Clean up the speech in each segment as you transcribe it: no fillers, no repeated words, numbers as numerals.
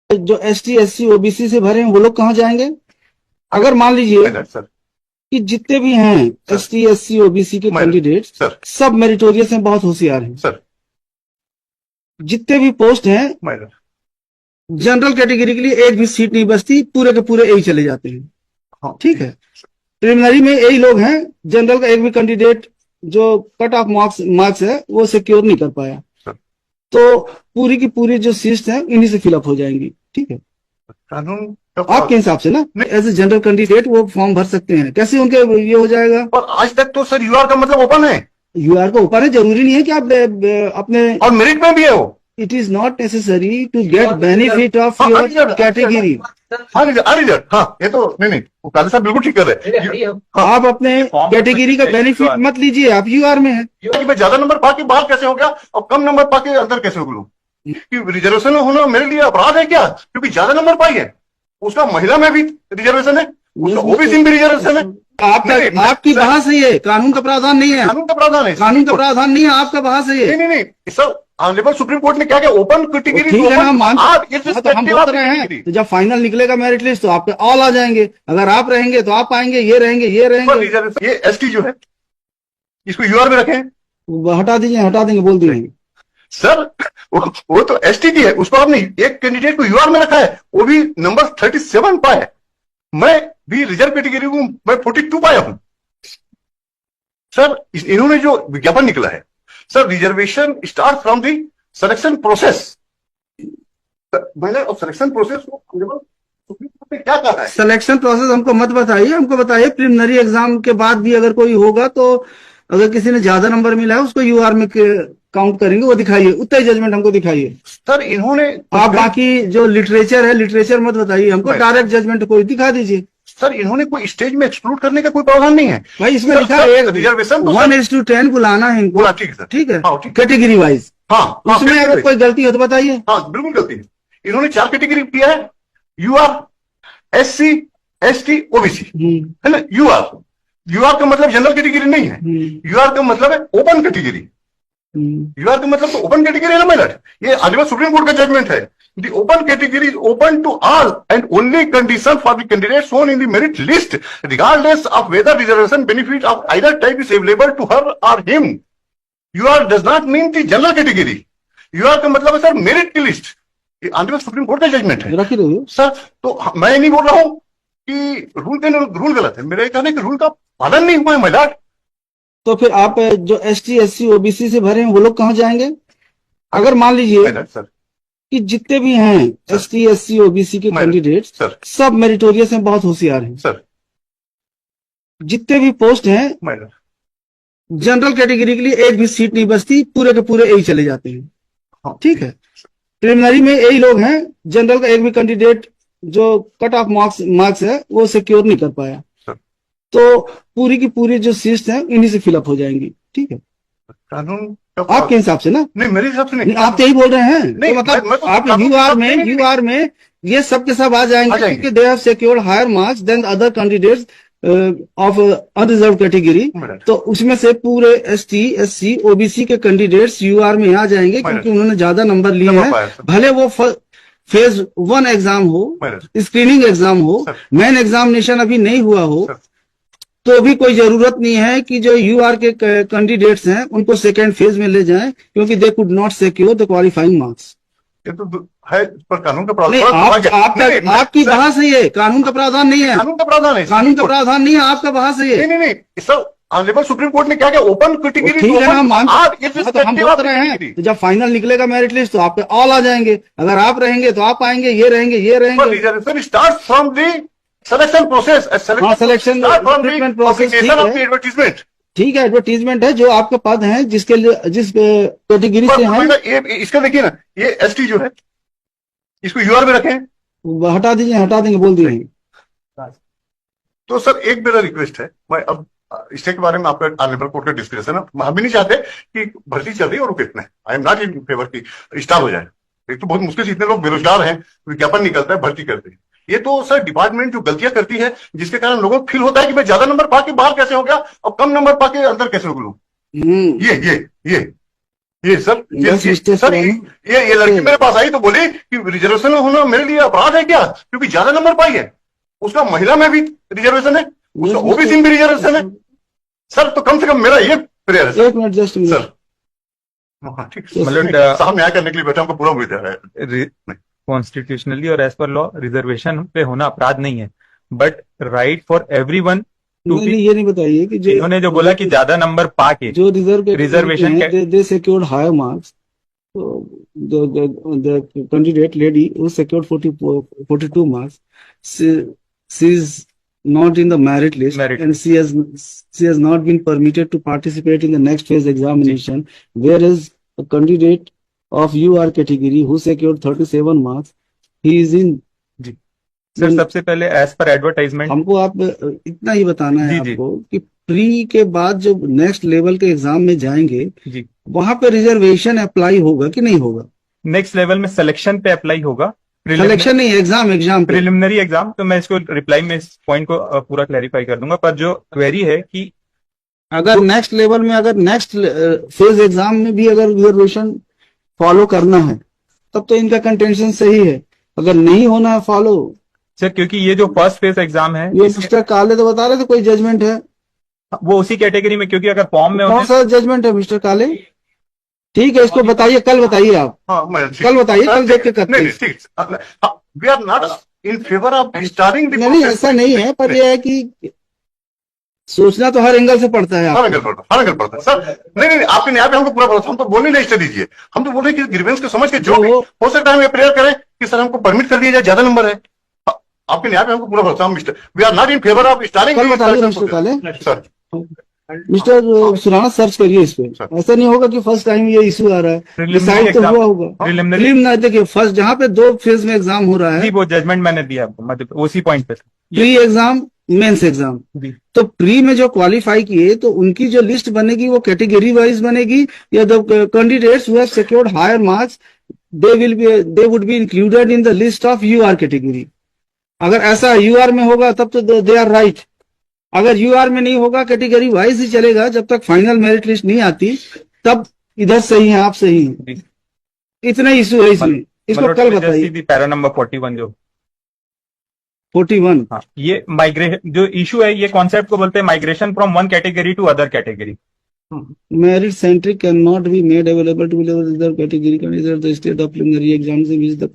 जो ST SC OBC से भरे हैं वो लोग कहाँ जाएंगे? अगर मान लीजिए कि जितने भी हैं ST SC OBC के कैंडिडेट सब मेरिटोरियस हैं, बहुत होशियार हैं सर। जितने भी पोस्ट हैं जनरल कैटेगरी के लिए एक भी सीट नहीं बचती, पूरे के पूरे यही चले जाते हैं। ठीक है, प्रिलिमिनरी में यही लोग हैं, जनरल का एक भी कैंडिडेट जो कट ऑफ मार्क्स है वो सिक्योर नहीं कर पाया, तो पूरी की पूरी जो सीट्स हैं इन्हीं से फिलअप हो जाएंगी। ठीक है, कानून आपके हिसाब से ना एज ए जनरल कैंडिडेट वो फॉर्म भर सकते हैं, कैसे उनके ये हो जाएगा? और आज तक तो सर यूआर का मतलब ओपन है। यूआर का ओपन है, जरूरी नहीं है कि आप अपने, और मेरिट में भी है वो। It is not necessary to get benefit of your category. हाँ, ये तो नहीं वो काले साहब बिल्कुल ठीक कर रहे हैं। आप अपने कैटेगरी का बेनिफिट मत लीजिए, आप यूआर में है। मैं ज्यादा नंबर पाके बाहर कैसे हो गया और कम नंबर पाके अंदर कैसे हो गया? रिजर्वेशन होना मेरे लिए अपराध है क्या? क्योंकि ज्यादा नंबर पाई है, उसका महिला में भी रिजर्वेशन है, उसका ओबीसी में भी रिजर्वेशन है। आपकी बहस है ये, कानून का प्रावधान नहीं है। कानून का प्रावधान है, कानून का प्रावधान नहीं है, आपका बहस है ये। नहीं सर, ऑनरेबल सुप्रीम कोर्ट ने क्या किया? Open category. ठीक है ना, हम बोल रहे हैं, तो जब फाइनल निकलेगा मेरिट लिस्ट तो आपके ऑल आ जाएंगे। अगर आप रहेंगे तो आप आएंगे, ये रहेंगे, ये रहेंगे। ये एसटी जो है इसको यूआर में रखें, हटा दीजिए, हटा देंगे, बोल दिए सर। वो तो एसटी की है, उसको आपने एक कैंडिडेट को यूआर में रखा है, वो भी नंबर 37 पाया है। मैं भी रिजर्व कैटेगरी हूं, मैं 42 पाया हूं सर। इन्होंने जो विज्ञापन निकला है sir, reservation start from the selection process. मैंने सिलेक्शन प्रोसेस को सुप्रीम कोर्ट ने क्या कहा है? सिलेक्शन प्रोसेस हमको मत बताइए, हमको बताइए प्रिलिमिनरी एग्जाम के बाद भी अगर कोई होगा तो अगर किसी ने ज्यादा नंबर मिला है उसको यूआर में काउंट करेंगे, वो दिखाइए, उतना ही जजमेंट हमको दिखाइए सर। इन्होंने आप बाकी जो लिटरेचर है, लिटरेचर मत बताइए हमको, डायरेक्ट जजमेंट कोई दिखा दीजिए सर। इन्होंने कोई स्टेज में एक्सक्लूड करने का कोई प्रावधान नहीं है भाई, इसमें लिखा है रिजर्वेशन 1:10 बुलाना है इनको। ठीक है, कैटेगरी वाइज। हाँ, उसमें अगर कोई गलती हो तो बताइए। हाँ, बिल्कुल गलती है। इन्होंने 4 कैटेगरी किया है, यूआर, SC ST OBC, है ना। यूआर का मतलब जनरल कैटेगरी नहीं है, यूआर का मतलब है ओपन कैटेगरी। यूआर का मतलब तो ओपन कैटेगरी है ना मेरठ। ये आदिवासी सुप्रीम कोर्ट का जजमेंट है। The open category is open to all and only condition for the candidate shown in the merit list, regardless of whether reservation benefit of either type is available to her or him. UR does not mean the general category. UR का मतलब है sir merit की list. ये आदिवासी supreme court का judgement है sir. तो मैं नहीं बोल रहा हूं कि रूल गलत है, मेरा कहना है कि रूल का पालन नहीं हुआ है महिला। तो फिर आप जो ST SC OBC से भरे हैं वो लोग कहाँ जाएंगे? अगर मान लीजिए सर कि जितने भी हैं ST SC OBC के कैंडिडेट सब मेरिटोरियस हैं, बहुत होशियार हैं सर। जितने भी पोस्ट हैं जनरल कैटेगरी के लिए एक भी सीट नहीं बचती, पूरे के पूरे यही चले जाते हैं। ठीक है, प्रिलिमिनरी में यही लोग हैं, जनरल का एक भी कैंडिडेट जो कट ऑफ मार्क्स है वो सिक्योर नहीं कर पाया, तो पूरी की पूरी जो सीट्स हैं इन्हीं से फिलअप हो जाएंगी। ठीक है, कानून आपके हिसाब से ना? नहीं, मेरे हिसाब से नहीं। आप तो यही बोल रहे हैं। नहीं, तो मतलब आप यूआर में ये सब के सब आ जाएंगे क्योंकि they have secured higher marks than other candidates of unreserved category. तो उसमें से पूरे ST SC OBC के कैंडिडेट्स यूआर में आ जाएंगे क्योंकि उन्होंने ज्यादा नंबर लिए हैं। भले वो फेज 1 एग्जाम हो, स्क्रीनिंग एग्जाम हो, मेन एग्जामिनेशन अभी नहीं हुआ हो, तो भी कोई जरूरत नहीं है कि जो यूआर के कैंडिडेट्स हैं उनको सेकेंड फेज में ले जाएं, क्योंकि they could not secure the qualifying marks. ये तो है, पर कानून का प्रावधान आपकी बहस है ये, कानून का प्रावधान नहीं है। कानून का प्रावधान है, कानून का प्रावधान नहीं है, आपका बहस है ये। नहीं सर, ऑनरेबल सुप्रीम कोर्ट ने क्या किया? Open category. ठीक है ना, हम बोल रहे हैं, तो जब फाइनल निकलेगा मेरिट लिस्ट तो आपके ऑल आ जाएंगे। अगर आप रहेंगे तो आप आएंगे, ये रहेंगे, ये रहेंगे। Reservation start from the selection process, selection process. Advertisement. ठीक है, एडवर्टीजमेंट है जो आपके पद हैं, जिसके लिए जिस कैटेगरी से हैं। इसका देखिए ना, ये ST जो है इसको यूआर में रखें, हटा दीजिए, हटा देंगे, बोल दिए। तो सर एक मेरा रिक्वेस्ट है, मैं अब इसके बारे में आपका ऑनरेबल कोर्ट का डिस्कशन है। हम भी नहीं चाहते कि भर्ती चल रही है और कितने, I am not in favour की स्टार हो जाए। एक तो बहुत मुश्किल से इतने लोग बेरोजगार हैं, विज्ञापन निकलता है, भर्ती करते हैं। ये तो सर डिपार्टमेंट जो गलतियां करती है, जिसके कारण लोगों को फील होता है कि मैं ज्यादा नंबर पाके बाहर कैसे हो गया और कम नंबर पाके अंदर कैसे हो गया। ये ये सर सर ये लड़की मेरे पास आई तो बोली कि रिजर्वेशन होना मेरे लिए अपराध है क्या, क्योंकि ज्यादा नंबर पाई है। उसका महिला में भी रिजर्वेशन है, उसका ओबीसी में भी रिजर्वेशन है। सर तो कम से कम मेरा ये प्रेयर है एक मिनट जस्ट सर। मतलब साहब न्याय करने के लिए बैठे, हमको पूरा उम्मीद है। कॉन्स्टिट्यूशनली और एज पर लॉ रिजर्वेशन पे होना अपराध नहीं है, but right for everyone to be. ये नहीं बताइए कि जो इन्होंने जो बोला कि ज्यादा नंबर पाके जो reservation they secured higher marks, the candidate lady who secured 42 marks, she is not in the merit list, and she has not been permitted to participate in the next phase examination, whereas a candidate of UR category who secured 37 marks, he is in। Sir सबसे पहले as per advertisement हमको आप इतना ही बताना है आपको कि pre के बाद जब नेक्स्ट लेवल के एग्जाम में जाएंगे जी, वहां पे रिजर्वेशन अप्लाई होगा कि नहीं होगा? नेक्स्ट लेवल में सिलेक्शन पे अप्लाई होगा, सिलेक्शन नहीं, एग्जाम प्रिलिमिनरी एग्जाम। तो मैं इसको रिप्लाई में इस पॉइंट को पूरा क्लैरिफाई कर दूंगा। पर जो क्वेरी है कि अगर नेक्स्ट लेवल में, अगर नेक्स्ट फेज एग्जाम में भी अगर रिजर्वेशन फॉलो करना है तब तो इनका कंटेंशन सही है। अगर नहीं होना है फॉलो सर, क्योंकि ये जो फर्स्ट फेज एग्जाम है, ये मिस्टर काले तो बता रहे थे कोई जजमेंट है वो उसी कैटेगरी में, क्योंकि अगर फॉर्म में कौन सा जजमेंट है मिस्टर काले? ठीक है, इसको बताइए, कल बताइए आप। कल बताइए, कल देख के करते हैं। We are not in favour of starting. नहीं, ऐसा नहीं है, पर यह है कि सोचना तो हर एंगल से पड़ता है, हर एंगल पड़ता है सर। नहीं, आपके न्याय पे हमको पूरा भरोसा। हम तो बोलने नहीं दीजिए, हम तो बोल रहे हैं कि ग्रीवेंस को समझ के जो भी हो सकता है प्रेयर करें कि सर हमको परमिट कर दिया जाए, ज्यादा नंबर है। आपके न्याय पे हमको पूरा भरोसा। We are not in favour of starting. Sir mister Surana search करिए इस पे, ऐसा नहीं होगा कि फर्स्ट टाइम ये इशू आ रहा है, डिसाइड तो हुआ होगा। प्रीलिमिनरी देखिए, फर्स्ट जहाँ पे 2 फेज में एग्जाम हो रहा है, वो जजमेंट मैंने दिया आपको, मतलब उसी पॉइंट पे प्री एग्जाम, मेंस एग्जाम। तो प्री में जो क्वालिफाई किए तो उनकी जो लिस्ट बनेगी वो कैटेगरी वाइज बनेगी, या the candidates who have secured higher marks they would be included in the list of UR category. अगर ऐसा यूआर में होगा तब तो दे आर राइट। अगर यूआर में नहीं होगा, कैटेगरी वाइज ही चलेगा, जब तक फाइनल मेरिट लिस्ट नहीं आती तब इधर सही है, आप सही हैं। इतना इशू है इसमें, इसको कल बताइए। पैरा नंबर 41 जो 41, हाँ, ये माइग्रेशन जो इशू है, ये कॉन्सेप्ट को बोलते हैं migration from one category to other category. merit centric cannot be made available to other category candidates. The state of preliminary exams in which the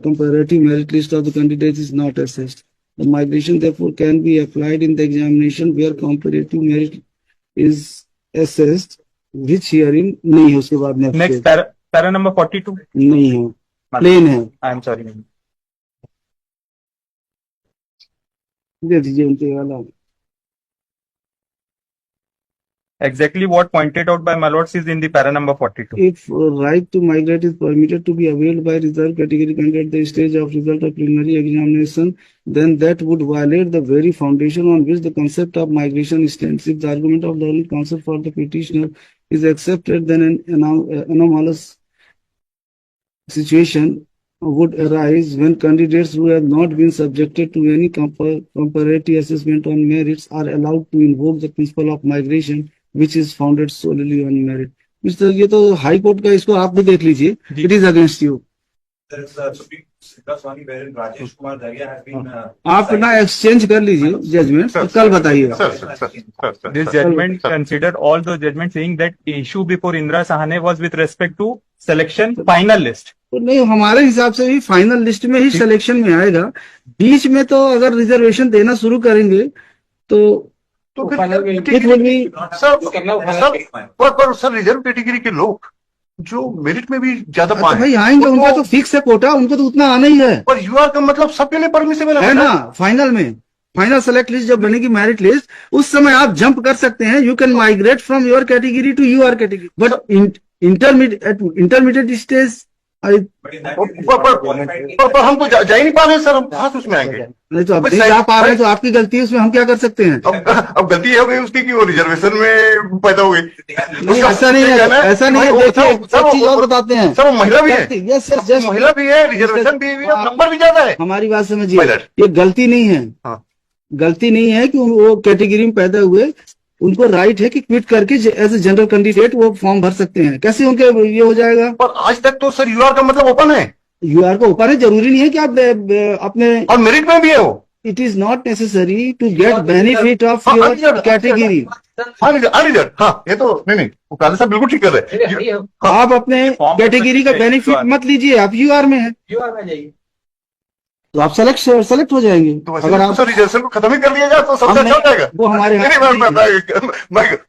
comparative merit list of the candidates is not assessed. The migration therefore can be applied in the examination where comparative merit is assessed, which herein नहीं है। उसके बाद next para number 42 नहीं है, plane है। I am sorry, दे दीजिए उनके वाला। Exactly what pointed out by my lords is in the para number 42. If right to migrate is permitted to be availed by reserved category candidate at the stage of result of preliminary examination, then that would violate the very foundation on which the concept of migration stands. If the argument of the early counsel for the petitioner is accepted, then an anomalous situation would arise when candidates who have not been subjected to any comparative assessment on merits are allowed to invoke the principle of migration, which is founded solely on merit. Mister, ये तो high court का, इसको आप भी देख लीजिए, it is against you. आप ना एक्सचेंज कर लीजिए जजमेंट, तो कल बताइए। This judgement consider all the judgement saying that issue before Indira Sawhney was with respect to selection final list. तो नहीं, हमारे हिसाब से भी फाइनल लिस्ट में ही सिलेक्शन में आएगा। बीच में तो अगर रिजर्वेशन देना शुरू करेंगे तो फिर सर रिजर्व कैटेगरी के लोग जो मेरिट में भी ज्यादा पाए भाई आएंगे, उनका तो फिक्स है कोटा, उनको तो उतना आना ही है। पर यूआर का मतलब सबके लिए परमिसिबल है ना। फाइनल में, फाइनल सेलेक्ट लिस्ट जब बनेगी मेरिट लिस्ट, उस समय आप जंप कर सकते हैं। You can migrate from your category to UR category, but intermediate stage पर हम तो जा ही नहीं पा रहे सर, हम कहाँ से उसमें आएंगे? नहीं तो अब नहीं जा पा रहे हैं तो आपकी गलती है, उसमें हम क्या कर सकते हैं? अब गलती हो गई उसकी कि वो रिजर्वेशन में पैदा हो गई। नहीं, ऐसा नहीं है, ऐसा नहीं है। देखिए सब चीज और बताते हैं, सब महिला भी है, महिला भी है, रिजर्वेशन भी है, नंबर भी ज्यादा है। हमारी बात समझिए, ये गलती नहीं है, गलती नहीं है कि वो कैटेगरी में पैदा हुए, उनको राइट है कि क्विट करके एज ए जनरल कैंडिडेट वो फॉर्म भर सकते हैं। कैसे उनके ये हो जाएगा? पर आज तक तो सर यूआर का मतलब ओपन है। यूआर का ओपन है, जरूरी नहीं है कि आप अपने, और मेरिट में भी है वो। It is not necessary to get benefit of your category. हाँ, ये तो नहीं वो काले साहब बिल्कुल ठीक कर रहे हैं। आप अपने कैटेगरी का बेनिफिट मत लीजिए, आप यूआर में है, यूआर में जाइए तो आप सेलेक्ट हो जाएंगे। तो अगर आप रिजर्वेशन को खत्म ही कर दिया जाए तो सबसे अच्छा हो जाएगा। वो हमारे मैं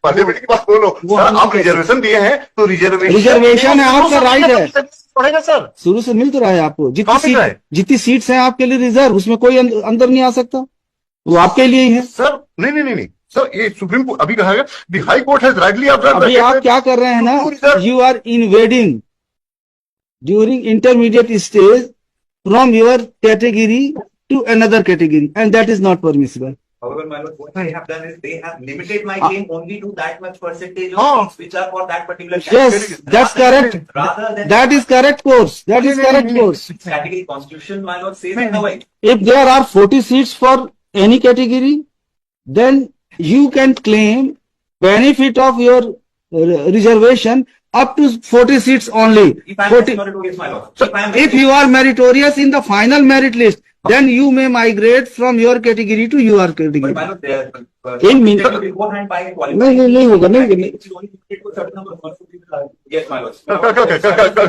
पार्लियामेंट की बात बोलो, आप रिजर्वेशन दिए हैं तो रिजर्वेशन है, आपका राइट है, पड़ेगा सर। शुरू से मिल तो रहा है आपको। जितनी सीट्स हैं आपके लिए रिजर्व, उसमें कोई अंदर नहीं आ सकता, वो आपके लिए ही है सर। नहीं सर, ये सुप्रीम कोर्ट अभी कहा the high court has rightly observed. अभी आप क्या कर रहे हैं ना, you are invading during intermediate stage from your category to another category, and that is not permissible. However, my lord, what they have done is they have limited my claim only to that much percentage of seats which are for that particular category. Yes, that's correct. Rather than that is correct course. That is correct course. category constitution, my lord, says otherwise. If there are 40 seats for any category, then you can claim benefit of your reservation up to 40 seats only. If I am meritorious, my lord. If you are meritorious in the final merit list, then you may migrate from your category to your category. But my lord, In mean, beforehand by qualification. नहीं होगा, नहीं। Yes, my lord.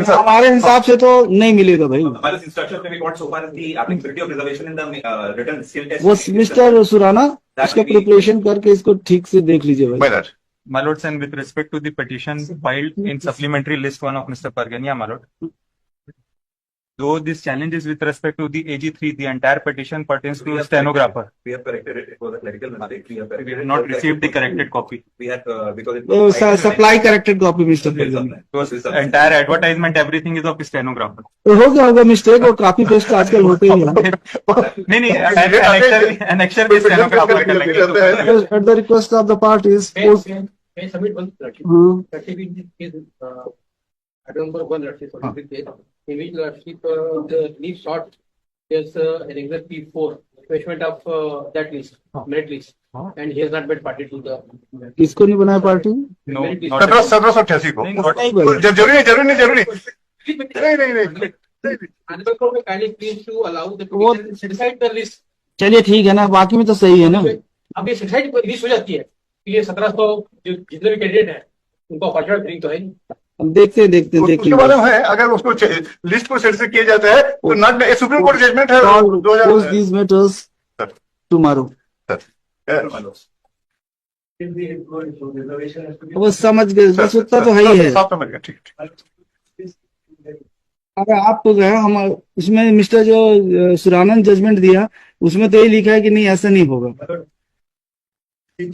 हमारे हिसाब से तो नहीं मिलेगा भाई। My lord's instruction may be got so far as the applicability of reservation in the written skill test. वो मिस्टर सुराना इसका प्रिपरेशन करके इसको ठीक से देख लीजिए भाई। My lords, and with respect to the petition filed in supplementary list 1 of Mr. Pargania, my lord, though this challenge is with respect to the AG3, the entire petition pertains to stenographer. We have corrected it. It was a clerical mistake. We have not received the corrected copy. We had because it was supply corrected copy, Mr. Pargania। Because entire advertisement, everything is of stenographer. हो गया होगा mistake, और काफी paste आजकल होते ही हैं। नहीं, annexure भी stenographer कर लेंगे। At the request of the parties, Can I submit one certificate is item number 1 certificate in which the leave short is an exit P4 refreshment of that list, merit list, and he has not been party to the. किसको नहीं बनाया party? No, 1788 को। जरूरी नहीं। Honorable Court may kindly please to allow the petition to set aside the list. चलिए ठीक है ना, बाकी में तो सही है ना। अब ये सेट साइड लिस्ट हो जाती है, ये 1700 जो जितने भी कैंडिडेट हैं उनको अपॉर्चुनिटी फ्री तो है नहीं। अब देखते हैं उसके बारे में है, अगर उसको लिस्ट को सेट से किया जाता है तो नॉट सुप्रीम कोर्ट जजमेंट है 2000 these matters tomorrow। वो समझ गए, बस उतना तो है ही है। ठीक। अगर आप तो गए, हम इसमें मिस्टर जो सुरानंद जजमेंट दिया उसमें तो ये लिखा है कि नहीं ऐसा नहीं होगा, तो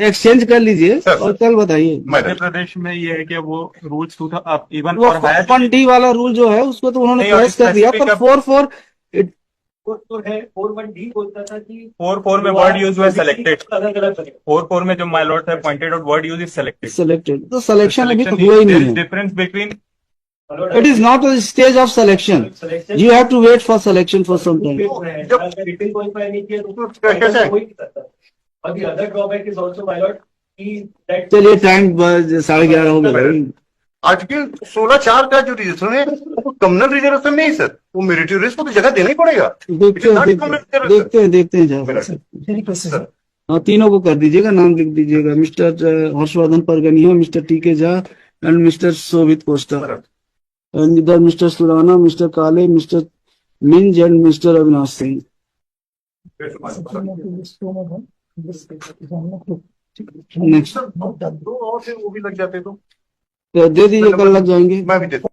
एक्सचेंज कर लीजिए और कल बताइए। मध्य प्रदेश में ये है कि वो रूल्स टू था इवन वो 1D वाला रूल जो है उसको तो उन्होंने क्रैश कर दिया, पर 4-4 है 4-1D बोलता था कि 4-4 में वर्ड यूज हुआ सेलेक्टेड। 4-4 में जो माय लॉर्ड है pointed out word use is selected, तो सिलेक्शन अभी तो हुआ ही नहीं है। Difference between It is not a stage of selection. You have to wait for selection for some time. चलिए टाइम 11:30 हो गया। आर्टिकल 16(4) का जो रिजर्वेशन है वो कम्युनल रिजर्वेशन नहीं सर, वो मेरिटोरियस को तो जगह देना ही पड़ेगा। देखते हैं हाँ, तीनों को कर दीजिएगा, नाम लिख दीजिएगा, mister Harshvardhan Pargania, mister TK. Jha and mister Shobhit Costa, and either Mr. Surana, Mr. Kale, Mr. Minj and Mr. Avinash Singh। Next 2 और से वो भी लग जाते तो दे दीजिए, कल लग जाएंगे। मैं भी देता हूँ।